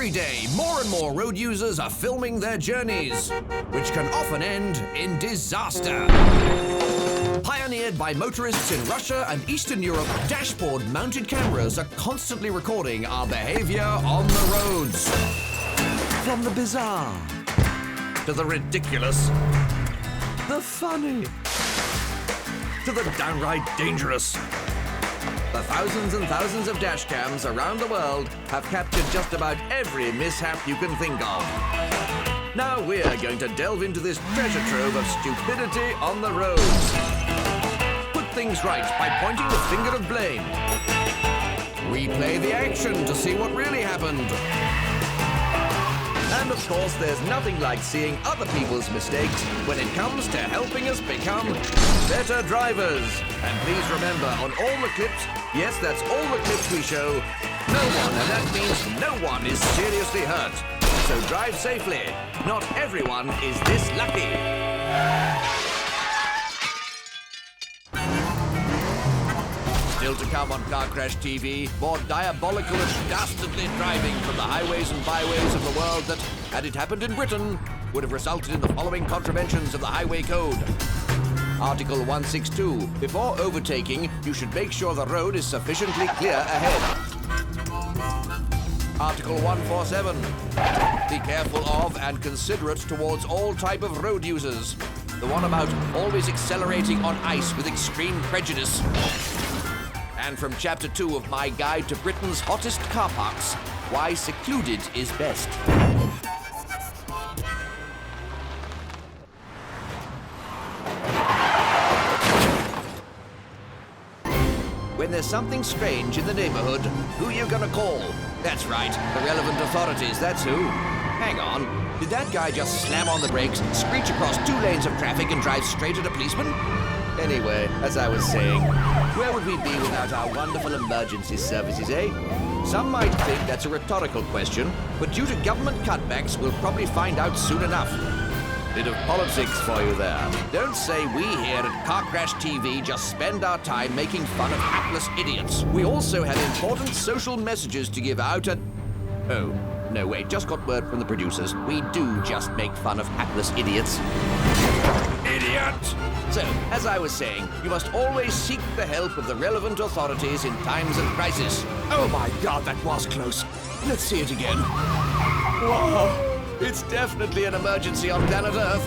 Every day, more and more road users are filming their journeys, which can often end in disaster. Pioneered by motorists in Russia and Eastern Europe, dashboard-mounted cameras are constantly recording our behavior on the roads. From the bizarre, to the ridiculous, the funny, to the downright dangerous. The thousands and thousands of dashcams around the world have captured just about every mishap you can think of. Now we're going to delve into this treasure trove of stupidity on the roads. Put things right by pointing the finger of blame. Replay the action to see what really happened. And of course, there's nothing like seeing other people's mistakes when it comes to helping us become better drivers. And please remember, on all the clips, yes, that's all the clips we show, no one, and that means no one, is seriously hurt. So drive safely. Not everyone is this lucky. Still to come on Car Crash TV, more diabolical and dastardly driving from the highways and byways of the world that, had it happened in Britain, would have resulted in the following contraventions of the Highway Code. Article 162. Before overtaking, you should make sure the road is sufficiently clear ahead. Article 147. Be careful of and considerate towards all type of road users. The one about always accelerating on ice with extreme prejudice. And from Chapter 2 of my guide to Britain's hottest car parks, why secluded is best. When there's something strange in the neighborhood, who are you gonna call? That's right, the relevant authorities, that's who. Hang on, did that guy just slam on the brakes, screech across 2 lanes of traffic and drive straight at a policeman? Anyway, as I was saying, where would we be without our wonderful emergency services, eh? Some might think that's a rhetorical question, but due to government cutbacks, we'll probably find out soon enough. Bit of politics for you there. Don't say we here at Car Crash TV just spend our time making fun of hapless idiots. We also have important social messages to give out and... Oh, no wait, just got word from the producers. We do just make fun of hapless idiots. Idiot! So, as I was saying, you must always seek the help of the relevant authorities in times of crisis. Oh my God, that was close. Let's see it again. Whoa! It's definitely an emergency on planet Earth.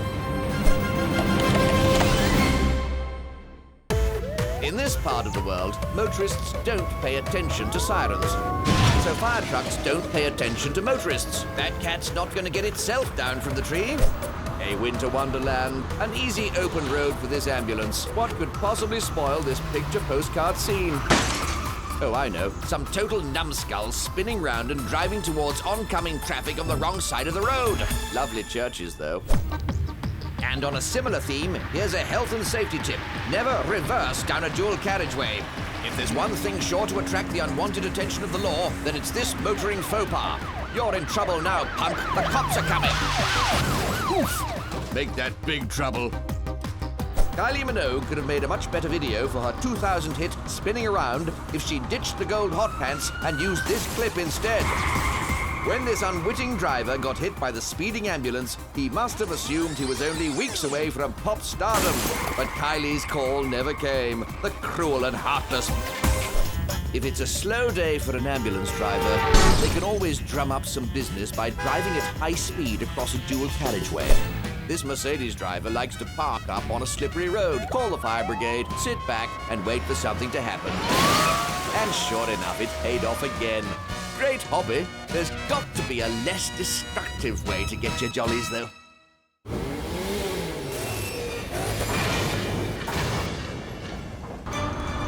In this part of the world, motorists don't pay attention to sirens. So fire trucks don't pay attention to motorists. That cat's not going to get itself down from the tree. A winter wonderland, an easy open road for this ambulance. What could possibly spoil this picture postcard scene? Oh, I know. Some total numbskulls spinning round and driving towards oncoming traffic on the wrong side of the road. Lovely churches, though. And on a similar theme, here's a health and safety tip. Never reverse down a dual carriageway. If there's one thing sure to attract the unwanted attention of the law, then it's this motoring faux pas. You're in trouble now, punk. The cops are coming. Oof. Make that big trouble. Kylie Minogue could have made a much better video for her 2000 hit Spinning Around if she ditched the gold hot pants and used this clip instead. When this unwitting driver got hit by the speeding ambulance, he must have assumed he was only weeks away from pop stardom. But Kylie's call never came. The cruel and heartless. If it's a slow day for an ambulance driver, they can always drum up some business by driving at high speed across a dual carriageway. This Mercedes driver likes to park up on a slippery road, call the fire brigade, sit back, and wait for something to happen. And sure enough, it paid off again. Great hobby. There's got to be a less destructive way to get your jollies, though.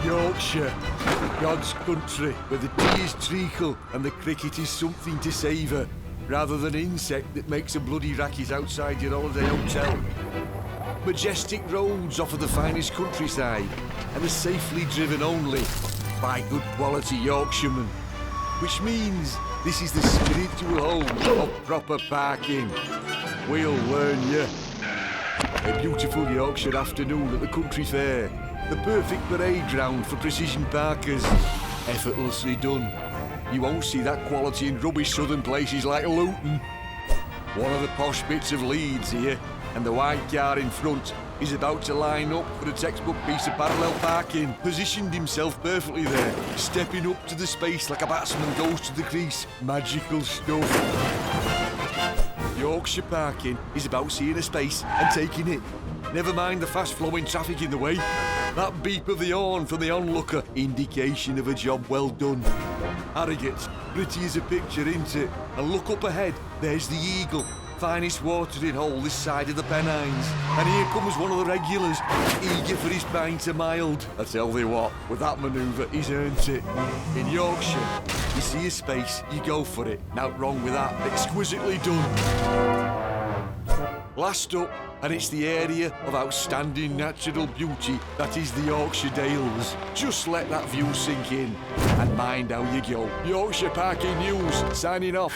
Yorkshire, God's country, where the tea is treacle and the cricket is something to savour, rather than insect that makes a bloody racket outside your holiday hotel. Majestic roads offer the finest countryside and are safely driven only by good quality Yorkshiremen, which means this is the spiritual home of proper parking. We'll learn you. A beautiful Yorkshire afternoon at the country fair, the perfect parade ground for precision parkers, effortlessly done. You won't see that quality in rubbish southern places like Luton. One of the posh bits of Leeds here, and the white car in front is about to line up for a textbook piece of parallel parking. Positioned himself perfectly there, stepping up to the space like a batsman goes to the crease. Magical stuff. Yorkshire parking is about seeing a space and taking it. Never mind the fast-flowing traffic in the way. That beep of the horn from the onlooker, indication of a job well done. Harrogate's pretty as a picture, isn't it? And look up ahead, there's the Eagle, finest watering hole this side of the Pennines. And here comes one of the regulars, eager for his pint of mild. I tell you what, with that manoeuvre, he's earned it. In Yorkshire, you see a space, you go for it. Not wrong with that, exquisitely done. Last up, and it's the area of outstanding natural beauty that is the Yorkshire Dales. Just let that view sink in and mind how you go. Yorkshire Parking News, signing off.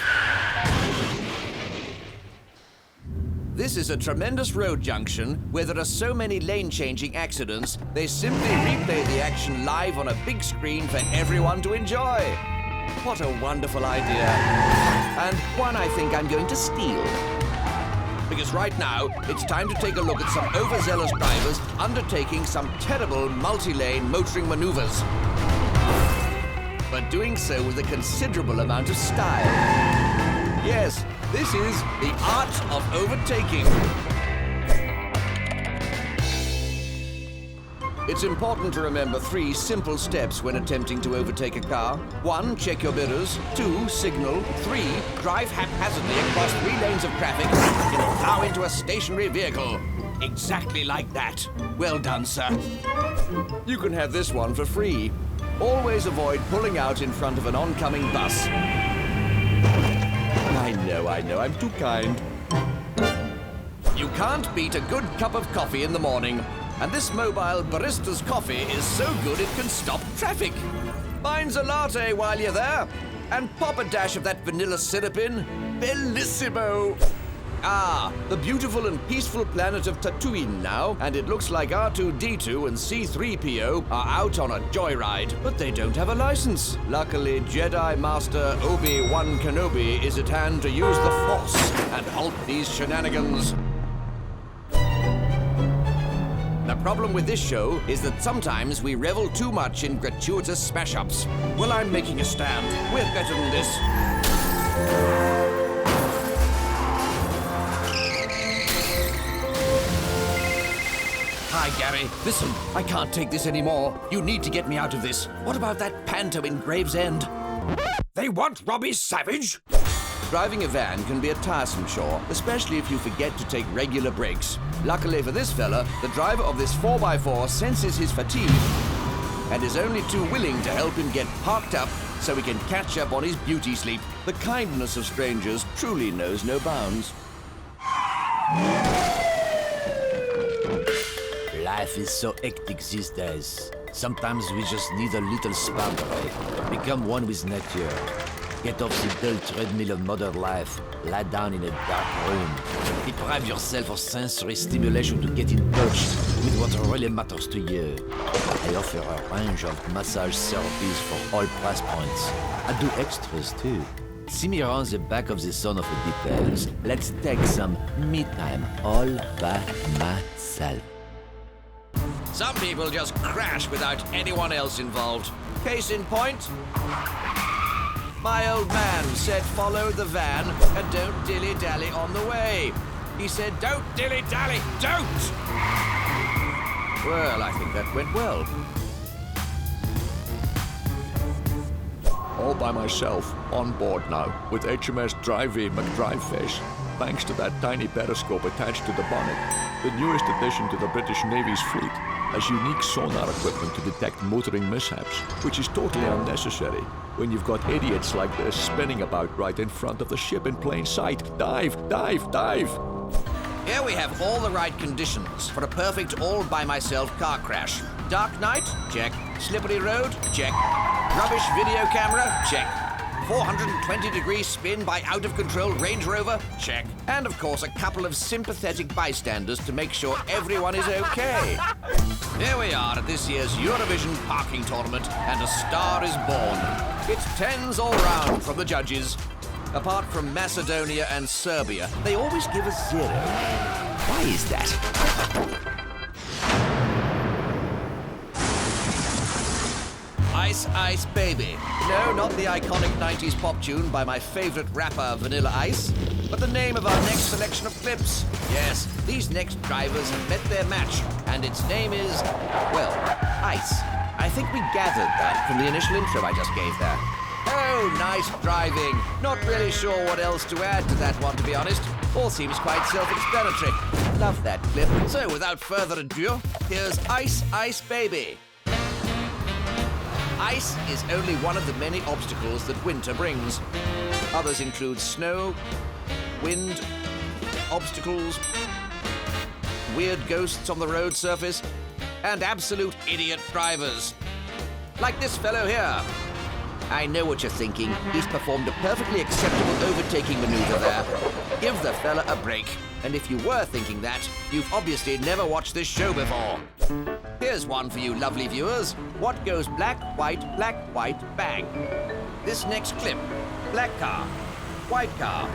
This is a tremendous road junction where there are so many lane-changing accidents, they simply replay the action live on a big screen for everyone to enjoy. What a wonderful idea. And one I think I'm going to steal. Because right now, it's time to take a look at some overzealous drivers undertaking some terrible multi-lane motoring maneuvers. But doing so with a considerable amount of style. Yes, this is the art of overtaking. It's important to remember 3 simple steps when attempting to overtake a car. 1, check your mirrors. 2, signal. 3, drive haphazardly across 3 lanes of traffic and plow into a stationary vehicle. Exactly like that. Well done, sir. You can have this one for free. Always avoid pulling out in front of an oncoming bus. I know, I'm too kind. You can't beat a good cup of coffee in the morning. And this mobile barista's coffee is so good it can stop traffic. Mine's a latte while you're there. And pop a dash of that vanilla syrup in. Bellissimo! Ah, the beautiful and peaceful planet of Tatooine now, and it looks like R2-D2 and C-3PO are out on a joyride, but they don't have a license. Luckily, Jedi Master Obi-Wan Kenobi is at hand to use the Force and halt these shenanigans. The problem with this show is that sometimes we revel too much in gratuitous smash-ups. Well, I'm making a stand. We're better than this. Hi, Gary. Listen, I can't take this anymore. You need to get me out of this. What about that panto in Gravesend? They want Robbie Savage? Driving a van can be a tiresome chore, especially if you forget to take regular breaks. Luckily for this fella, the driver of this 4x4 senses his fatigue and is only too willing to help him get parked up so he can catch up on his beauty sleep. The kindness of strangers truly knows no bounds. Life is so hectic these days. Sometimes we just need a little spa break. Become one with nature. Get off the dull treadmill of modern life. Lie down in a dark room. Deprive yourself of sensory stimulation to get in touch with what really matters to you. I offer a range of massage therapies for all price points. I do extras too. See me around the back of the son of a details. Let's take some me time all by myself. Some people just crash without anyone else involved. Case in point, my old man said follow the van and don't dilly-dally on the way. He said don't dilly-dally, don't! Well, I think that went well. All by myself, on board now, with HMS Drive-V McDriveface. Thanks to that tiny periscope attached to the bonnet, the newest addition to the British Navy's fleet has unique sonar equipment to detect motoring mishaps, which is totally unnecessary when you've got idiots like this spinning about right in front of the ship in plain sight. Dive, dive, dive! Here we have all the right conditions for a perfect all-by-myself car crash. Dark night? Check. Slippery road? Check. Rubbish video camera? Check. 420-degree spin by out-of-control Range Rover? Check. And, of course, a couple of sympathetic bystanders to make sure everyone is okay. Here we are at this year's Eurovision parking tournament, and a star is born. It's tens all round from the judges. Apart from Macedonia and Serbia, they always give us 0. Why is that? Ice Ice Baby. No, not the iconic 90s pop tune by my favorite rapper, Vanilla Ice, but the name of our next selection of clips. Yes, these next drivers have met their match, and its name is, well, Ice. I think we gathered that from the initial intro I just gave there. Oh, nice driving. Not really sure what else to add to that one, to be honest. All seems quite self-explanatory. Love that clip. So, without further ado, here's Ice Ice Baby. Ice is only one of the many obstacles that winter brings. Others include snow, wind, obstacles, weird ghosts on the road surface, and absolute idiot drivers. Like this fellow here. I know what you're thinking. He's performed a perfectly acceptable overtaking maneuver there. Give the fella a break. And if you were thinking that, you've obviously never watched this show before. Here's one for you lovely viewers. What goes black, white, bang? This next clip. Black car, white car,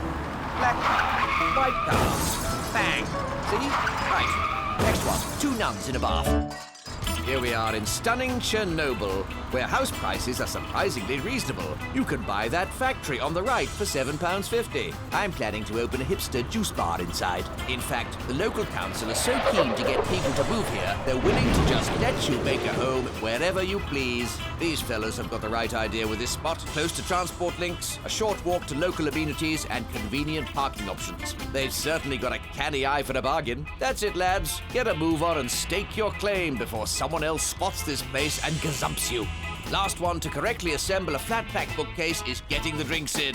black car, white car, bang. See? Right. Next one. 2 nuns in a bath. Here we are in stunning Chernobyl, where house prices are surprisingly reasonable. You can buy that factory on the right for £7.50. I'm planning to open a hipster juice bar inside. In fact, the local council is so keen to get people to move here, they're willing to just let you make a home wherever you please. These fellas have got the right idea with this spot. Close to transport links, a short walk to local amenities, and convenient parking options. They've certainly got a canny eye for a bargain. That's it, lads. Get a move on and stake your claim before someone else spots this place and gazumps you. Last one to correctly assemble a flat-pack bookcase is getting the drinks in.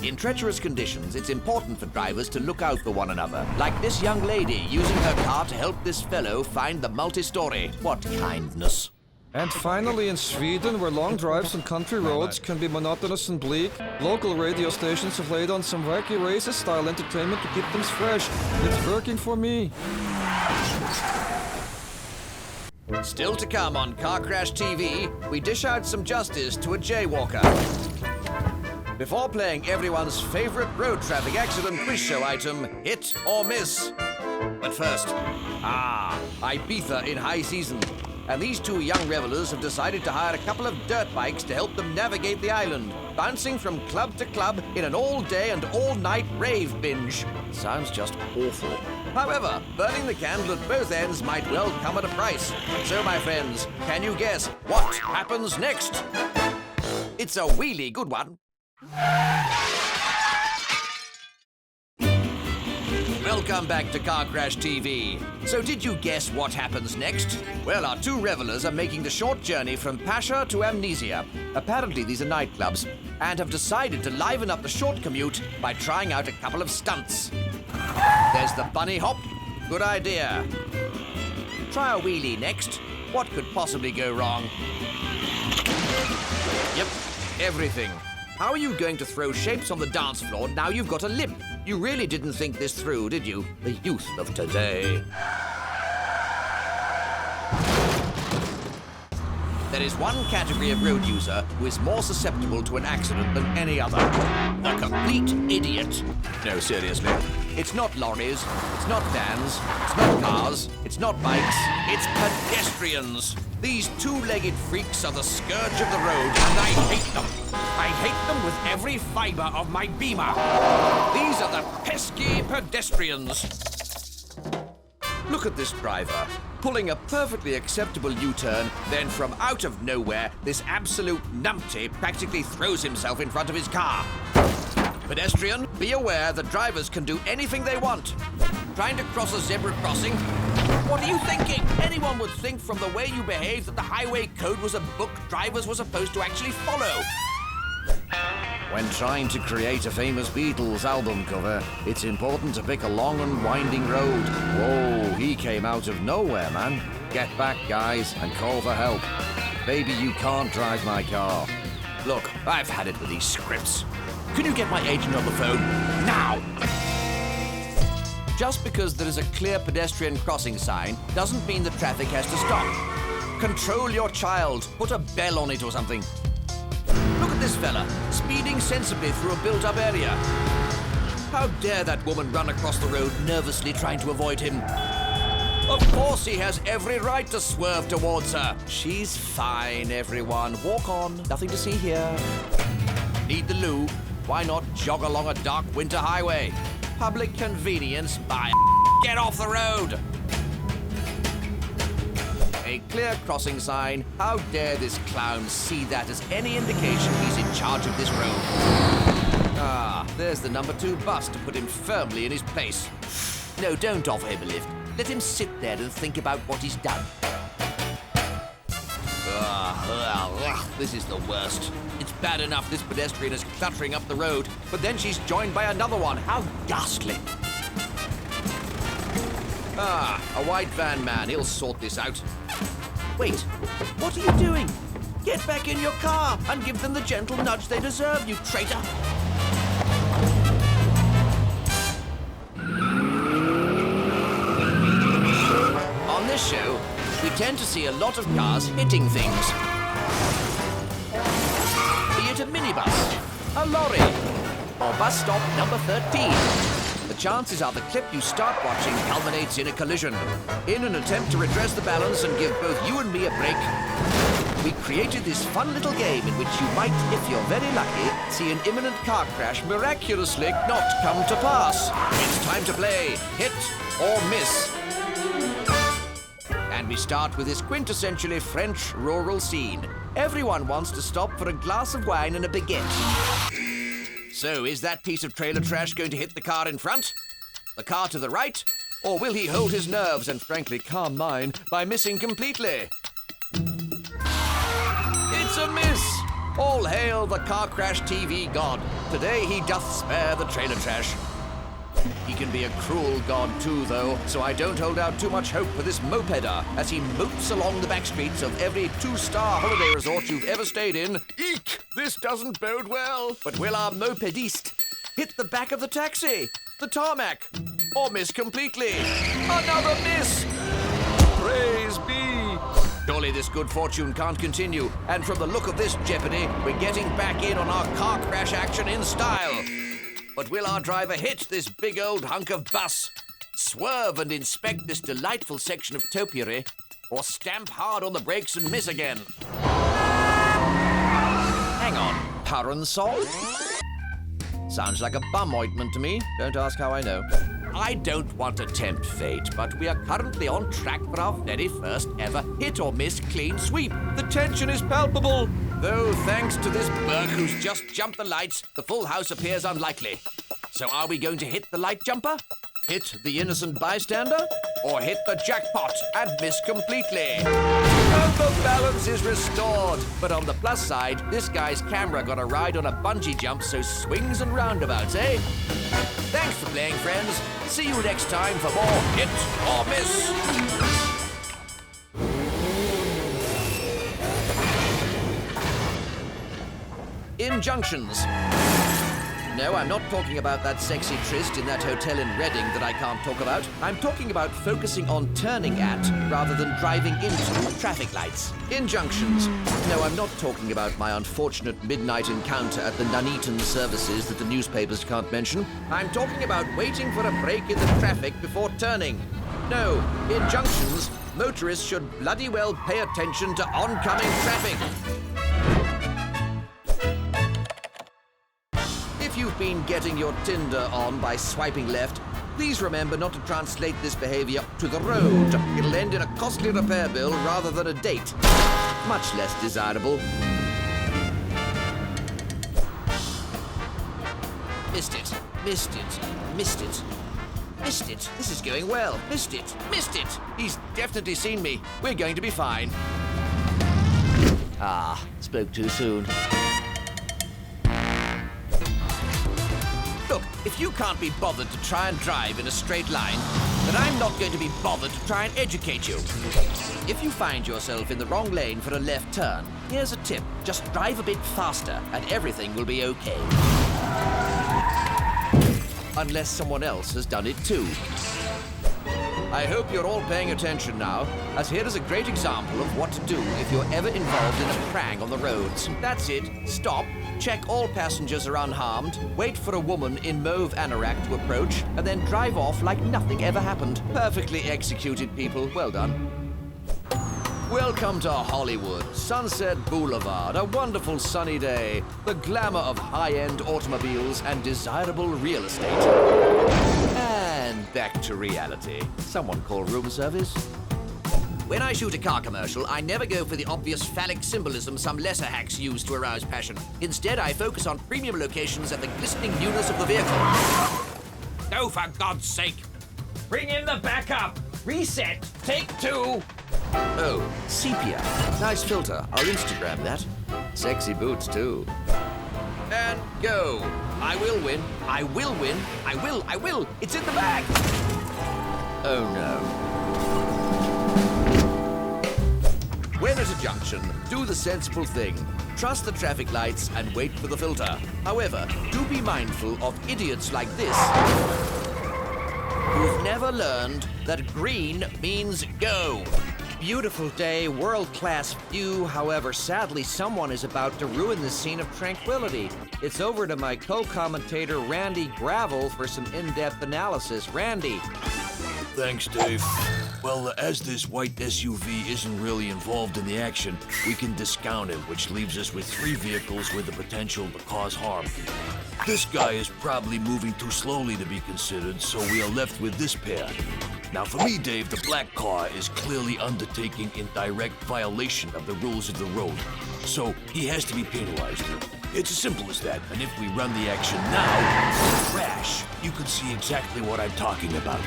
In treacherous conditions, it's important for drivers to look out for one another, like this young lady using her car to help this fellow find the multi-story. What kindness. And finally, in Sweden, where long drives on country roads can be monotonous and bleak, local radio stations have laid on some wacky races-style entertainment to keep things fresh. It's working for me. Still to come on Car Crash TV, we dish out some justice to a jaywalker. Before playing everyone's favorite road traffic accident quiz show item, Hit or Miss. But first, Ibiza in high season. And these 2 young revelers have decided to hire a couple of dirt bikes to help them navigate the island, bouncing from club to club in an all-day and all-night rave binge. Sounds just awful. However, burning the candle at both ends might well come at a price. So, my friends, can you guess what happens next? It's a really good one. Welcome back to Car Crash TV. So did you guess what happens next? Well, our 2 revelers are making the short journey from Pasha to Amnesia. Apparently these are nightclubs, and have decided to liven up the short commute by trying out a couple of stunts. There's the bunny hop. Good idea. Try a wheelie next. What could possibly go wrong? Yep, everything. How are you going to throw shapes on the dance floor now you've got a limp? You really didn't think this through, did you? The youth of today. There is one category of road user who is more susceptible to an accident than any other. The complete idiot. No, seriously. It's not lorries, it's not vans, it's not cars, it's not bikes, it's pedestrians. These 2-legged freaks are the scourge of the road, and I hate them. I hate them with every fiber of my beamer. These are the pesky pedestrians. Look at this driver, pulling a perfectly acceptable U-turn, then from out of nowhere, this absolute numpty practically throws himself in front of his car. Pedestrian, be aware that drivers can do anything they want. Trying to cross a zebra crossing? What are you thinking? Anyone would think from the way you behave that the highway code was a book drivers were supposed to actually follow. When trying to create a famous Beatles album cover, it's important to pick a long and winding road. Whoa, he came out of nowhere, man. Get back, guys, and call for help. Baby, you can't drive my car. Look, I've had it with these scripts. Can you get my agent on the phone? Now! Just because there is a clear pedestrian crossing sign doesn't mean the traffic has to stop. Control your child. Put a bell on it or something. this fella, speeding sensibly through a built-up area. How dare that woman run across the road nervously trying to avoid him? Of course he has every right to swerve towards her. She's fine, everyone. Walk on. Nothing to see here. Need the loo? Why not jog along a dark winter highway? Public convenience by get off the road! A clear crossing sign. How dare this clown see that as any indication he's in charge of this road? Ah, there's the number 2 bus to put him firmly in his place. No, don't offer him a lift. Let him sit there and think about what he's done. This is the worst. It's bad enough this pedestrian is cluttering up the road, but then she's joined by another one. How ghastly. Ah, a white van man. He'll sort this out. Wait, what are you doing? Get back in your car and give them the gentle nudge they deserve, you traitor. On this show, we tend to see a lot of cars hitting things. Be it a minibus, a lorry, or bus stop number 13. The chances are the clip you start watching culminates in a collision. In an attempt to redress the balance and give both you and me a break, we created this fun little game in which you might, if you're very lucky, see an imminent car crash miraculously not come to pass. It's time to play Hit or Miss. And we start with this quintessentially French rural scene. Everyone wants to stop for a glass of wine and a baguette. So, is that piece of trailer trash going to hit the car in front? The car to the right? Or will he hold his nerves and frankly calm mine by missing completely? It's a miss! All hail the car crash TV god. Today he doth spare the trailer trash. He can be a cruel god too, though, so I don't hold out too much hope for this mopeder as he mopes along the back streets of every 2-star holiday resort you've ever stayed in. Eek! This doesn't bode well. But will our mopediste hit the back of the taxi, the tarmac, or miss completely? Another miss! Praise be! Surely this good fortune can't continue, and from the look of this jeopardy, we're getting back in on our car crash action in style. But will our driver hit this big old hunk of bus, swerve and inspect this delightful section of topiary, or stamp hard on the brakes and miss again? Hang on, Parasol? Sounds like a bum ointment to me. Don't ask how I know. I don't want to tempt fate, but we are currently on track for our very first ever hit or miss clean sweep. The tension is palpable. Though, thanks to this Burke who's just jumped the lights, the full house appears unlikely. So are we going to hit the light jumper? Hit the innocent bystander? Or hit the jackpot and miss completely? And the balance is restored. But on the plus side, this guy's camera got a ride on a bungee jump, so swings and roundabouts, eh? Thanks for playing, friends. See you next time for more Hit or Miss. Injunctions. No, I'm not talking about that sexy tryst in that hotel in Reading that I can't talk about. I'm talking about focusing on turning at rather than driving into traffic lights. Injunctions. No, I'm not talking about my unfortunate midnight encounter at the Nuneaton services that the newspapers can't mention. I'm talking about waiting for a break in the traffic before turning. No, injunctions. Motorists should bloody well pay attention to oncoming traffic. If you've been getting your Tinder on by swiping left, please remember not to translate this behavior to the road. It'll end in a costly repair bill rather than a date. Much less desirable. Missed it. Missed it. Missed it. Missed it. This is going well. Missed it. Missed it. He's definitely seen me. We're going to be fine. Ah, spoke too soon. Look, if you can't be bothered to try and drive in a straight line, then I'm not going to be bothered to try and educate you. If you find yourself in the wrong lane for a left turn, here's a tip. Just drive a bit faster and everything will be okay. Unless someone else has done it too. I hope you're all paying attention now, as here is a great example of what to do if you're ever involved in a prank on the roads. That's it. Stop, check all passengers are unharmed, wait for a woman in mauve anorak to approach, and then drive off like nothing ever happened. Perfectly executed, people. Well done. Welcome to Hollywood, Sunset Boulevard, a wonderful sunny day, the glamour of high-end automobiles and desirable real estate. And back to reality. Someone call room service? When I shoot a car commercial, I never go for the obvious phallic symbolism some lesser hacks use to arouse passion. Instead, I focus on premium locations and the glistening newness of the vehicle. Oh, for God's sake! Bring in the backup! Reset! Take 2! Oh, sepia. Nice filter. I'll Instagram that. Sexy boots, too. And go. I will win. I will win. I will. It's in the bag. Oh, no. When at a junction, do the sensible thing. Trust the traffic lights and wait for the filter. However, do be mindful of idiots like this who've never learned that green means go. Beautiful day, world-class view. However, sadly, someone is about to ruin the scene of tranquility. It's over to my co-commentator, Randy Gravel, for some in-depth analysis. Randy. Thanks, Dave. Well, as this white SUV isn't really involved in the action, we can discount it, which leaves us with 3 vehicles with the potential to cause harm. This guy is probably moving too slowly to be considered, so we are left with this pair. Now, for me, Dave, the black car is clearly undertaking in direct violation of the rules of the road, so he has to be penalized. It's as simple as that, and if we run the action now, Crash, you can see exactly what I'm talking about.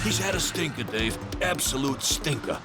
He's had a stinker, Dave. Absolute stinker.